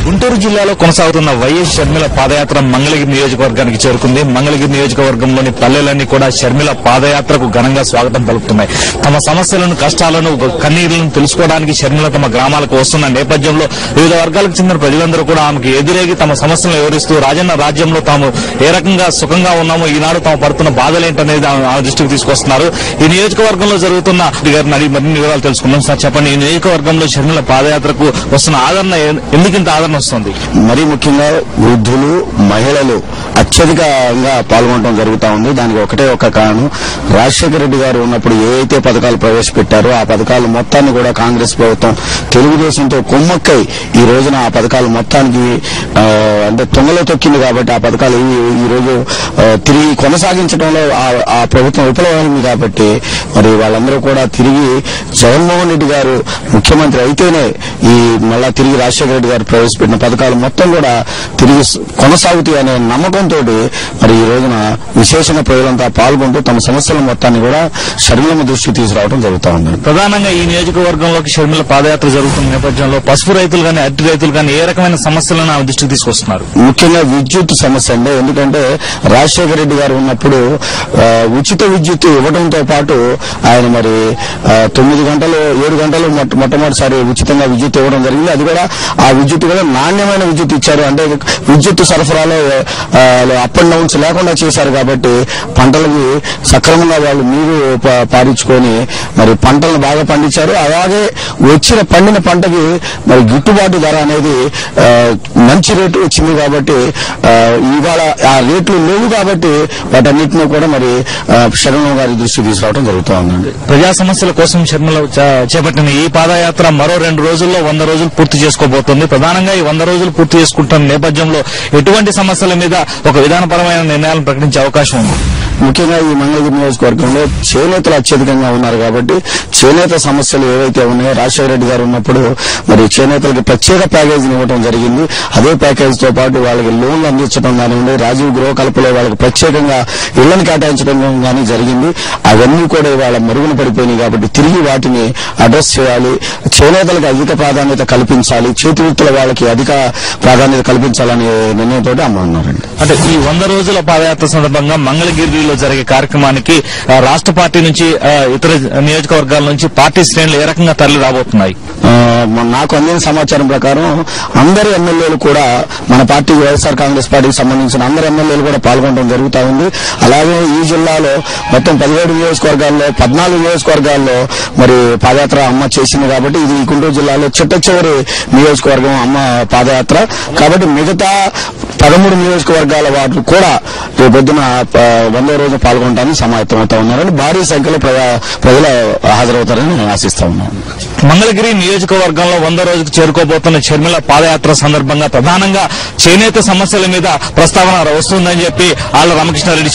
గుంటూరు జిల్లాలో కొనసాగుతున్న వైఎస్ షర్మిల పాదయాత్ర మంగళగిరి నియోజకవర్గానికి చేరుకుంది. మంగళగిరి నియోజకవర్గంలోని పల్లెలన్నీ కూడా షర్మిల పాదయాత్రకు ఘనంగా స్వాగతం పలుకుతున్నాయి. తమ సమస్యలను, కష్టాలను, కన్నీళ్లను తెలుసుకోవడానికి షర్మిల తమ గ్రామాలకు వస్తున్న నేపథ్యంలో వివిధ వర్గాలకు చెందిన ప్రజలందరూ కూడా ఆమెకు ఎదురేగి తమ సమస్యలను వివరిస్తూ రాజన్న రాజ్యంలో తాము ఏ రకంగా సుఖంగా ఉన్నామో, ఈనాడు తాము పడుతున్న బాధలేంటనేది ఆమె దృష్టికి తీసుకొస్తున్నారు. ఈ నియోజకవర్గంలో జరుగుతున్న మరిన్ని వివరాలు తెలుసుకుందాం. సార్ చెప్పండి, ఈ నియోజకవర్గంలో షర్మిల పాదయాత్రకు వస్తున్న ఆదరణ ఎందుకింత ఆదరణ వస్తుంది? మరీ ముఖ్యంగా వృద్ధులు, మహిళలు అత్యధికంగా పాల్గొనడం జరుగుతూ ఉంది. దానికి ఒకటే ఒక కారణం, రాజశేఖర రెడ్డి గారు ఉన్నప్పుడు ఏ అయితే పథకాలు ప్రవేశపెట్టారో ఆ పథకాలు మొత్తాన్ని కూడా కాంగ్రెస్ ప్రభుత్వం తెలుగుదేశంతో కుమ్మక్కై ఈ రోజున ఆ పథకాలు మొత్తానికి అంటే తొంగలో తొక్కింది. కాబట్టి ఆ పథకాలు ఈ రోజు తిరిగి కొనసాగించడంలో ఆ ప్రభుత్వం విఫలమైంది. కాబట్టి మరి వాళ్ళందరూ కూడా తిరిగి జగన్మోహన్ రెడ్డి గారు ముఖ్యమంత్రి అయితేనే ఈ మళ్ళా తిరిగి రాజశేఖర రెడ్డి గారు ప్రవేశపెట్టిన పథకాలు మొత్తం కూడా తిరిగి కొనసాగుతాయి అనే నమ్మకంతో మరి ఈ రోజున విశేషంగా ప్రజలంతా పాల్గొంటూ తమ సమస్యల మొత్తాన్ని కూడా షర్మిలమ్మ దృష్టికి తీసుకురావడం జరుగుతూ ఉంది. ప్రధానంగా ఈ నియోజకవర్గంలోకి షర్మిల పాదయాత్ర జరుగుతున్న నేపథ్యంలో పసుపు రైతులు కానీ, అరటి రైతులు కానీ ఏ రకమైన సమస్యలను ఆమె దృష్టికి తీసుకొస్తున్నారు? ముఖ్యంగా విద్యుత్ సమస్య అండి. ఎందుకంటే రాజశేఖర రెడ్డి గారు ఉన్నప్పుడు ఉచిత విద్యుత్ ఇవ్వడంతో పాటు ఆయన మరి 9 గంటలు 7 గంటలు మొట్టమొదటిసారి ఉచితంగా విద్యుత్ ఇవ్వడం జరిగింది. అది కూడా ఆ విద్యుత్ కూడా నాణ్యమైన విద్యుత్ ఇచ్చారు. అంటే విద్యుత్ సరఫరాలో అప్ అండ్ డౌన్స్ లేకుండా చేశారు. కాబట్టి పంటలకి సక్రమంగా వాళ్ళు నీరు పారించుకొని మరి పంటలను బాగా పండించారు. అలాగే పండిన పంటకి మరి గిట్టుబాటు ధర అనేది మంచి రేటు వచ్చింది. కాబట్టి ఇవాళ ఆ రేట్లు లేవు. కాబట్టి వాటన్నిటిని కూడా మరి షర్మిల గారి దృష్టికి తీసుకురావడం జరుగుతూ ఉందండి. ప్రజా సమస్యల కోసం షర్మిల చేపట్టిన ఈ పాదయాత్ర మరో 2 రోజుల్లో 100 రోజులు పూర్తి చేసుకోబోతోంది. ప్రధానంగా ఈ 100 రోజులు పూర్తి చేసుకుంటున్న నేపథ్యంలో ఎటువంటి సమస్యల మీద ఒక విధానపరమైన నిర్ణయాలను ప్రకటించే అవకాశం ఉంది? ముఖ్యంగా ఈ మంగళగిరి నియోజకవర్గంలో చేనేతలు అత్యధికంగా ఉన్నారు. కాబట్టి చేనేత సమస్యలు ఏవైతే ఉన్నాయో రాజశేఖర రెడ్డి గారు ఉన్నప్పుడు మరి చేనేతలకు ప్రత్యేక ప్యాకేజీని ఇవ్వడం జరిగింది. అదే ప్యాకేజ్ తో పాటు వాళ్ళకి లోన్లు అందించడం కానివ్వండి, రాజీవ్ గృహకల్పలో వాళ్ళకి ప్రత్యేకంగా ఇళ్లను కేటాయించడం కానీ జరిగింది. అవన్నీ కూడా ఇవాళ మరుగున పడిపోయినాయి. కాబట్టి తిరిగి వాటిని అడ్రస్ చేయాలి. చేనేతలకు అధిక ప్రాధాన్యత కల్పించాలి, చేతి వృత్తుల వాళ్ళకి అధిక ప్రాధాన్యత కల్పించాలనే నిర్ణయంతో అమ్మన్నారండి. అంటే ఈ 100 రోజుల పాదయాత్ర సందర్భంగా మంగళగిరిలో జరిగే కార్యక్రమానికి రాష్ట్ర పార్టీ నుంచి, ఇతర నియోజకవర్గాల నుంచి పార్టీ శ్రేణులు ఏ రకంగా తరలి రాబోతున్నాయి? నాకు అందిన సమాచారం ప్రకారం అందరు ఎమ్మెల్యేలు కూడా మన పార్టీ వైఎస్ఆర్ కాంగ్రెస్ పార్టీకి సంబంధించిన అందరు ఎమ్మెల్యేలు కూడా పాల్గొనడం జరుగుతూ ఉంది. అలాగే ఈ జిల్లాలో మొత్తం 17 నియోజకవర్గాల్లో 14 నియోజకవర్గాల్లో మరి పాదయాత్ర అమ్మ చేసింది. కాబట్టి ఇది గుంటూరు జిల్లాలో చివరి నియోజకవర్గం అమ్మ పాదయాత్ర. కాబట్టి మిగతా 13 నియోజకవర్గాల వారు కూడా రేపొద్దున 100వ రోజు పాల్గొనడానికి సమాయత్తమవుతా ఉన్నారని, భారీ సంఖ్యలో ప్రజలు హాజరవుతారని నేను ఆశిస్తా ఉన్నాను. మంగళగిరి నియోజకవర్గంలో 100 రోజుకు చేరుకోబోతున్న షర్మిల పాదయాత్ర సందర్భంగా ప్రధానంగా చేనేత సమస్యల మీద ప్రస్తావన వస్తుందని చెప్పి ఆళ్ల రామకృష్ణారెడ్డి